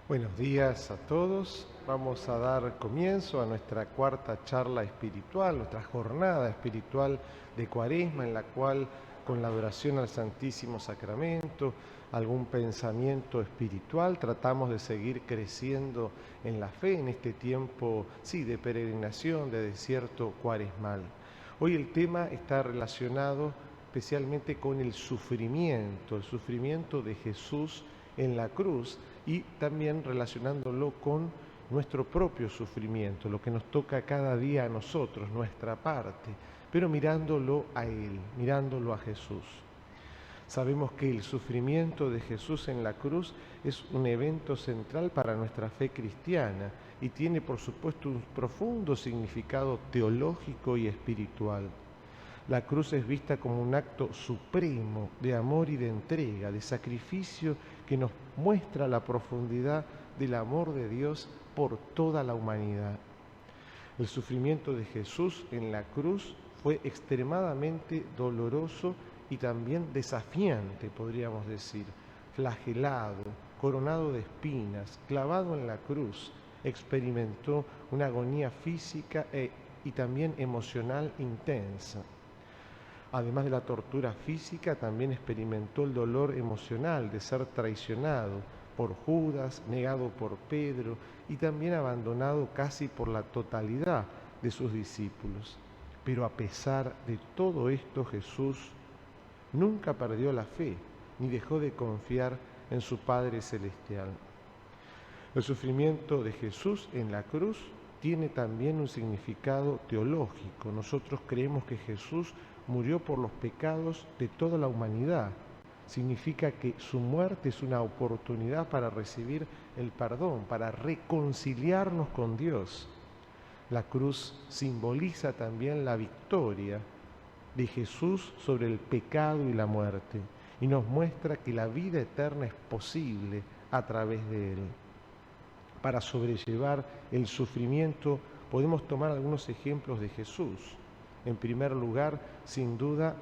Buenos días a todos. Vamos a dar comienzo a nuestra cuarta charla espiritual, nuestra jornada espiritual de Cuaresma, en la cual, con la adoración al Santísimo Sacramento, algún pensamiento espiritual, tratamos de seguir creciendo en la fe en este tiempo, sí, de peregrinación, de desierto cuaresmal. Hoy el tema está relacionado especialmente con el sufrimiento de Jesús en la cruz, y también relacionándolo con nuestro propio sufrimiento, lo que nos toca cada día a nosotros, nuestra parte, pero mirándolo a Él, mirándolo a Jesús. Sabemos que el sufrimiento de Jesús en la cruz es un evento central para nuestra fe cristiana y tiene, por supuesto, un profundo significado teológico y espiritual. La cruz es vista como un acto supremo de amor y de entrega, de sacrificio que nos muestra la profundidad del amor de Dios por toda la humanidad. El sufrimiento de Jesús en la cruz fue extremadamente doloroso y también desafiante, podríamos decir. Flagelado, coronado de espinas, clavado en la cruz, experimentó una agonía física y también emocional intensa. Además de la tortura física, también experimentó el dolor emocional de ser traicionado por Judas, negado por Pedro y también abandonado casi por la totalidad de sus discípulos. Pero a pesar de todo esto, Jesús nunca perdió la fe ni dejó de confiar en su Padre Celestial. El sufrimiento de Jesús en la cruz tiene también un significado teológico. Nosotros creemos que Jesús murió por los pecados de toda la humanidad. Significa que su muerte es una oportunidad para recibir el perdón, para reconciliarnos con Dios. La cruz simboliza también la victoria de Jesús sobre el pecado y la muerte y nos muestra que la vida eterna es posible a través de Él. Para sobrellevar el sufrimiento podemos tomar algunos ejemplos de Jesús. En primer lugar, sin duda,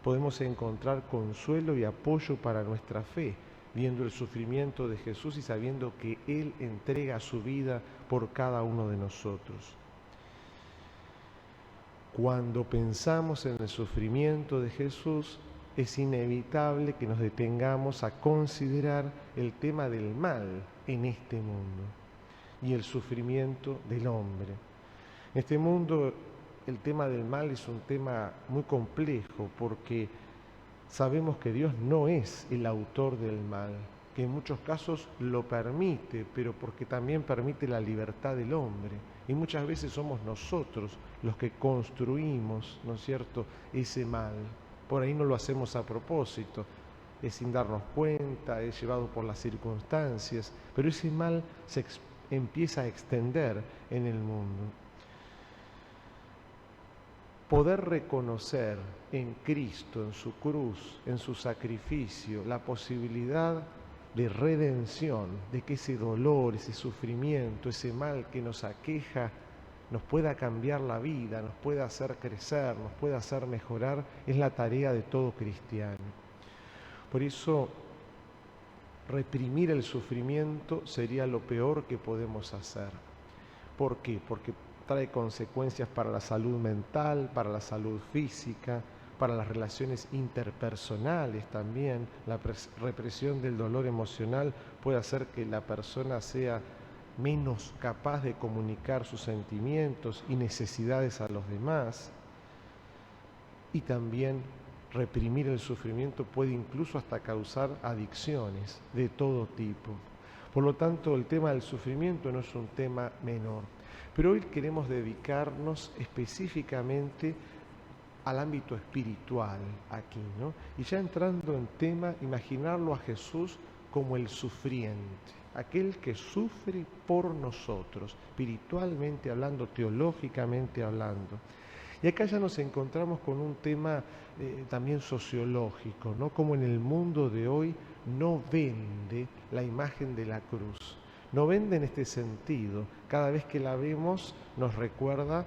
podemos encontrar consuelo y apoyo para nuestra fe, viendo el sufrimiento de Jesús y sabiendo que Él entrega su vida por cada uno de nosotros. Cuando pensamos en el sufrimiento de Jesús, es inevitable que nos detengamos a considerar el tema del mal en este mundo y el sufrimiento del hombre. En este mundo el tema del mal es un tema muy complejo porque sabemos que Dios no es el autor del mal, que en muchos casos lo permite, pero porque también permite la libertad del hombre. Y muchas veces somos nosotros los que construimos, ¿no es cierto?, ese mal. Por ahí no lo hacemos a propósito, es sin darnos cuenta, es llevado por las circunstancias, pero ese mal se empieza a extender en el mundo. Poder reconocer en Cristo, en su cruz, en su sacrificio, la posibilidad de redención, de que ese dolor, ese sufrimiento, ese mal que nos aqueja, nos pueda cambiar la vida, nos pueda hacer crecer, nos pueda hacer mejorar, es la tarea de todo cristiano. Por eso, reprimir el sufrimiento sería lo peor que podemos hacer. ¿Por qué? Porque trae consecuencias para la salud mental, para la salud física, para las relaciones interpersonales también. La represión del dolor emocional puede hacer que la persona sea menos capaz de comunicar sus sentimientos y necesidades a los demás. Y también reprimir el sufrimiento puede incluso hasta causar adicciones de todo tipo. Por lo tanto, el tema del sufrimiento no es un tema menor. Pero hoy queremos dedicarnos específicamente al ámbito espiritual aquí, ¿no? Y ya entrando en tema, imaginarlo a Jesús como el sufriente, aquel que sufre por nosotros, espiritualmente hablando, teológicamente hablando. Y acá ya nos encontramos con un tema también sociológico, ¿no? Como en el mundo de hoy no vende la imagen de la cruz. No vende en este sentido. Cada vez que la vemos nos recuerda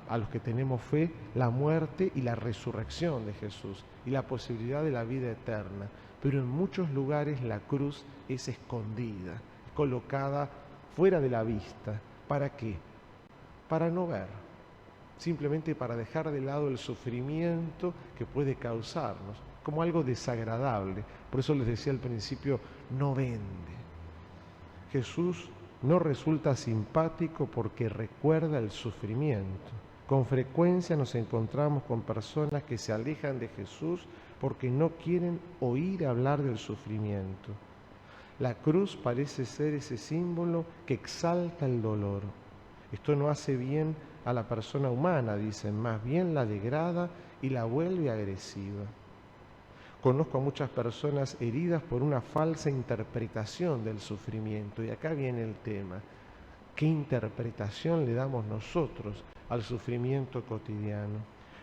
a los que tenemos fe la muerte y la resurrección de Jesús y la posibilidad de la vida eterna. Pero en muchos lugares la cruz es escondida colocada fuera de la vista. ¿Para qué? Para no ver, simplemente para dejar de lado el sufrimiento que puede causarnos, como algo desagradable. Por eso les decía al principio, no vende. Jesús no resulta simpático porque recuerda el sufrimiento. Con frecuencia nos encontramos con personas que se alejan de Jesús porque no quieren oír hablar del sufrimiento. La cruz parece ser ese símbolo que exalta el dolor. Esto no hace bien a la persona humana, dicen, más bien la degrada y la vuelve agresiva. Conozco a muchas personas heridas por una falsa interpretación del sufrimiento, y acá viene el tema. ¿Qué interpretación le damos nosotros al sufrimiento cotidiano?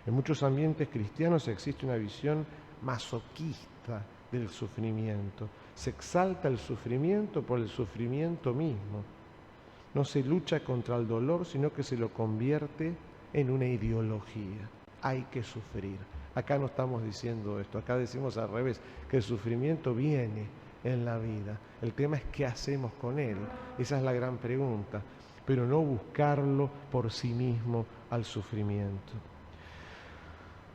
En muchos ambientes cristianos existe una visión masoquista del sufrimiento. Se exalta el sufrimiento por el sufrimiento mismo. No se lucha contra el dolor, sino que se lo convierte en una ideología. Hay que sufrir. Acá no estamos diciendo esto, acá decimos al revés, que el sufrimiento viene en la vida. El tema es qué hacemos con él. Esa es la gran pregunta. Pero no buscarlo por sí mismo al sufrimiento.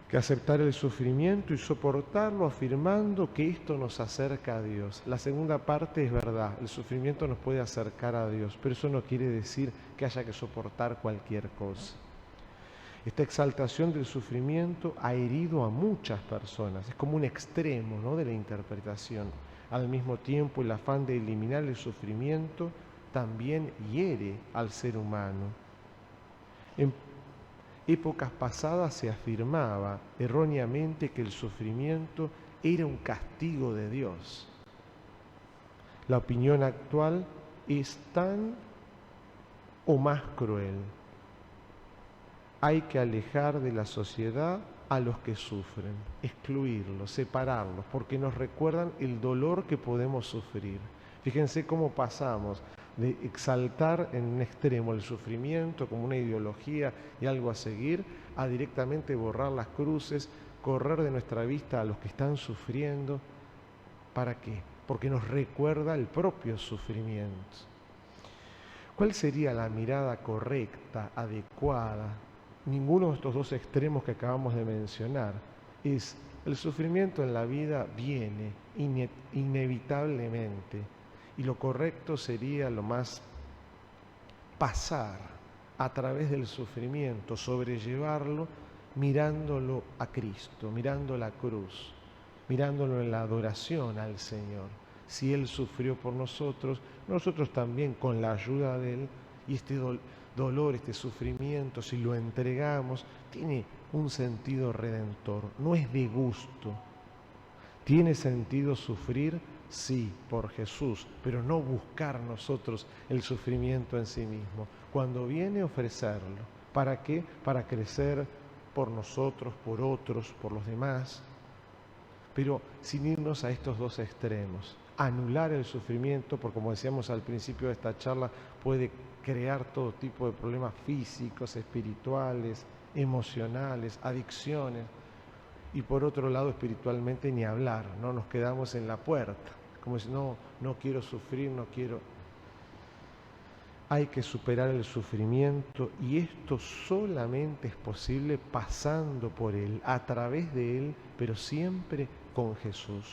Que aceptar el sufrimiento y soportarlo afirmando que esto nos acerca a Dios. La segunda parte es verdad, el sufrimiento nos puede acercar a Dios, pero eso no quiere decir que haya que soportar cualquier cosa. Esta exaltación del sufrimiento ha herido a muchas personas, es como un extremo, ¿no?, de la interpretación. Al mismo tiempo, el afán de eliminar el sufrimiento también hiere al ser humano. En épocas pasadas se afirmaba erróneamente que el sufrimiento era un castigo de Dios. La opinión actual es tan o más cruel. Hay que alejar de la sociedad a los que sufren, excluirlos, separarlos, porque nos recuerdan el dolor que podemos sufrir. Fíjense cómo pasamos de exaltar en un extremo el sufrimiento como una ideología y algo a seguir, a directamente borrar las cruces, correr de nuestra vista a los que están sufriendo. ¿Para qué? Porque nos recuerda el propio sufrimiento. ¿Cuál sería la mirada correcta, adecuada? Ninguno de estos dos extremos que acabamos de mencionar es el sufrimiento en la vida viene inevitablemente, y lo correcto sería lo más pasar a través del sufrimiento, sobrellevarlo mirándolo a Cristo, mirando la cruz, mirándolo en la adoración al Señor. Si Él sufrió por nosotros, nosotros también con la ayuda de Él, y este dolor, este sufrimiento, si lo entregamos, tiene un sentido redentor, no es de gusto. ¿Tiene sentido sufrir? Sí, por Jesús, pero no buscar nosotros el sufrimiento en sí mismo. Cuando viene, ofrecerlo. ¿Para qué? Para crecer por nosotros, por otros, por los demás, pero sin irnos a estos dos extremos. Anular el sufrimiento, porque como decíamos al principio de esta charla, puede crear todo tipo de problemas físicos, espirituales, emocionales, adicciones. Y por otro lado, espiritualmente ni hablar, no nos quedamos en la puerta, como si no quiero sufrir, no quiero. Hay que superar el sufrimiento, y esto solamente es posible pasando por Él, a través de Él, pero siempre con Jesús.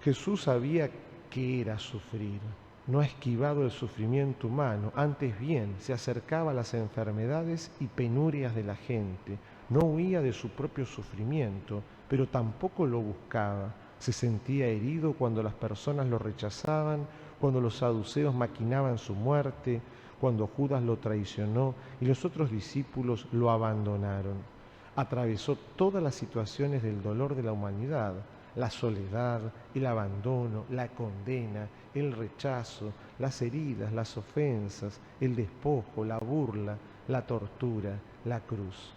Jesús sabía qué era sufrir, no ha esquivado el sufrimiento humano, antes bien se acercaba a las enfermedades y penurias de la gente, no huía de su propio sufrimiento, pero tampoco lo buscaba. Se sentía herido cuando las personas lo rechazaban, cuando los saduceos maquinaban su muerte, cuando Judas lo traicionó y los otros discípulos lo abandonaron. Atravesó todas las situaciones del dolor de la humanidad: la soledad, el abandono, la condena, el rechazo, las heridas, las ofensas, el despojo, la burla, la tortura, la cruz.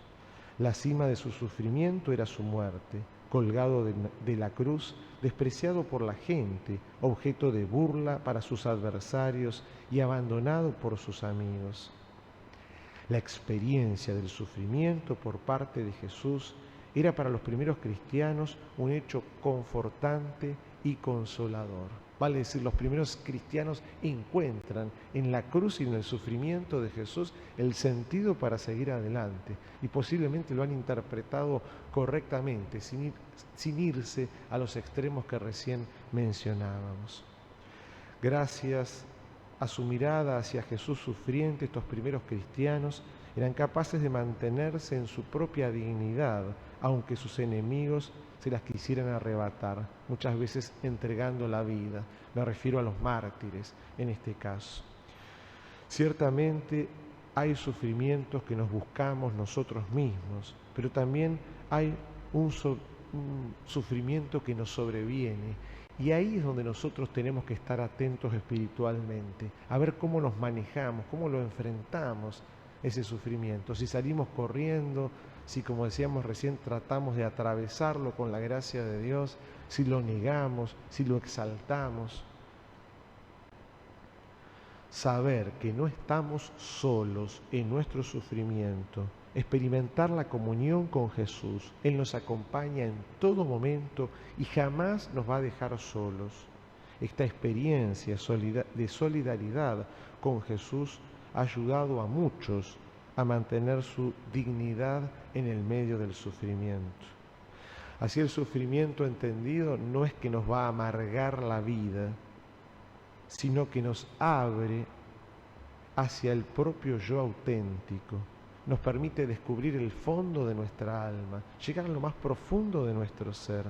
La cima de su sufrimiento era su muerte, colgado de la cruz, despreciado por la gente, objeto de burla para sus adversarios y abandonado por sus amigos. La experiencia del sufrimiento por parte de Jesús era para los primeros cristianos un hecho confortante y consolador. Vale decir, los primeros cristianos encuentran en la cruz y en el sufrimiento de Jesús el sentido para seguir adelante y posiblemente lo han interpretado correctamente, sin irse a los extremos que recién mencionábamos. Gracias a su mirada hacia Jesús sufriente, estos primeros cristianos eran capaces de mantenerse en su propia dignidad, aunque sus enemigos se las quisieran arrebatar, muchas veces entregando la vida. Me refiero a los mártires en este caso. Ciertamente hay sufrimientos que nos buscamos nosotros mismos, pero también hay un sufrimiento que nos sobreviene. Y ahí es donde nosotros tenemos que estar atentos espiritualmente, a ver cómo nos manejamos, cómo lo enfrentamos ese sufrimiento. Si salimos corriendo, si, como decíamos recién, tratamos de atravesarlo con la gracia de Dios, si lo negamos, si lo exaltamos. Saber que no estamos solos en nuestro sufrimiento, experimentar la comunión con Jesús. Él nos acompaña en todo momento y jamás nos va a dejar solos. Esta experiencia de solidaridad con Jesús ha ayudado a muchos a mantener su dignidad en el medio del sufrimiento. Así el sufrimiento entendido no es que nos va a amargar la vida, sino que nos abre hacia el propio yo auténtico, nos permite descubrir el fondo de nuestra alma, llegar a lo más profundo de nuestro ser.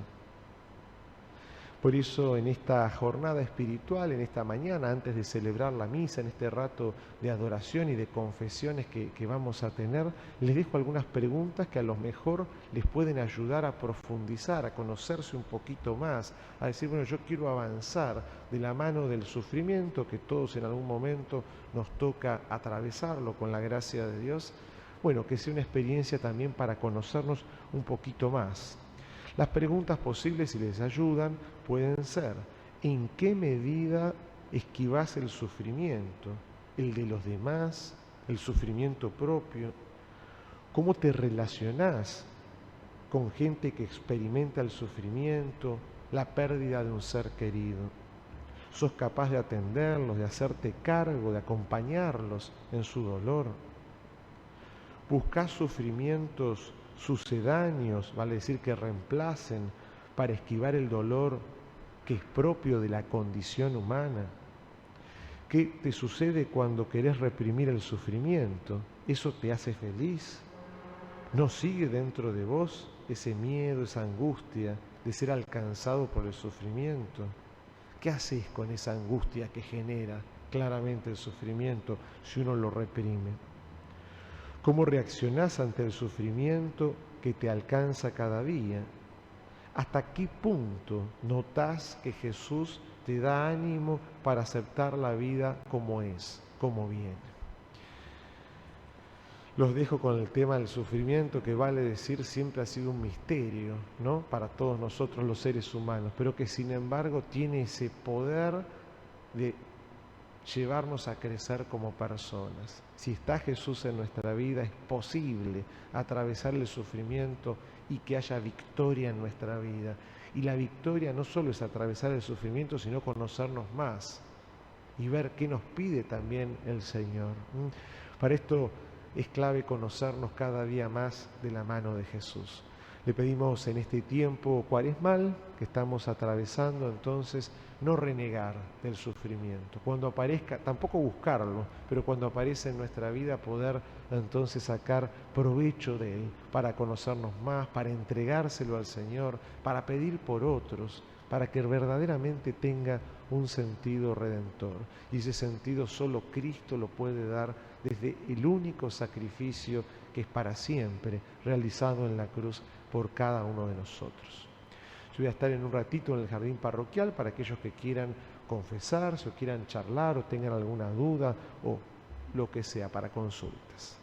Por eso en esta jornada espiritual, en esta mañana, antes de celebrar la misa, en este rato de adoración y de confesiones que vamos a tener, les dejo algunas preguntas que a lo mejor les pueden ayudar a profundizar, a conocerse un poquito más, a decir, bueno, yo quiero avanzar de la mano del sufrimiento, que todos en algún momento nos toca atravesarlo con la gracia de Dios. Bueno, que sea una experiencia también para conocernos un poquito más. Las preguntas posibles, si les ayudan, pueden ser: ¿en qué medida esquivás el sufrimiento? ¿El de los demás? ¿El sufrimiento propio? ¿Cómo te relacionás con gente que experimenta el sufrimiento, la pérdida de un ser querido? ¿Sos capaz de atenderlos, de hacerte cargo, de acompañarlos en su dolor? ¿Buscás sufrimientos sucedáneos, vale decir que reemplacen, para esquivar el dolor que es propio de la condición humana? ¿Qué te sucede cuando querés reprimir el sufrimiento? ¿Eso te hace feliz? ¿No sigue dentro de vos ese miedo, esa angustia de ser alcanzado por el sufrimiento? ¿Qué haces con esa angustia que genera claramente el sufrimiento si uno lo reprime? ¿Cómo reaccionás ante el sufrimiento que te alcanza cada día? ¿Hasta qué punto notás que Jesús te da ánimo para aceptar la vida como es, como viene? Los dejo con el tema del sufrimiento, que vale decir siempre ha sido un misterio, ¿no?, para todos nosotros los seres humanos, pero que sin embargo tiene ese poder de llevarnos a crecer como personas. Si está Jesús en nuestra vida, es posible atravesar el sufrimiento y que haya victoria en nuestra vida. Y la victoria no solo es atravesar el sufrimiento, sino conocernos más y ver qué nos pide también el Señor. Para esto es clave conocernos cada día más de la mano de Jesús. Le pedimos en este tiempo cuaresmal que estamos atravesando, entonces, no renegar del sufrimiento. Cuando aparezca, tampoco buscarlo, pero cuando aparece en nuestra vida, poder entonces sacar provecho de él para conocernos más, para entregárselo al Señor, para pedir por otros, para que verdaderamente tenga un sentido redentor. Y ese sentido solo Cristo lo puede dar desde el único sacrificio que es para siempre, realizado en la cruz por cada uno de nosotros. Yo voy a estar en un ratito en el jardín parroquial para aquellos que quieran confesarse o quieran charlar o tengan alguna duda o lo que sea para consultas.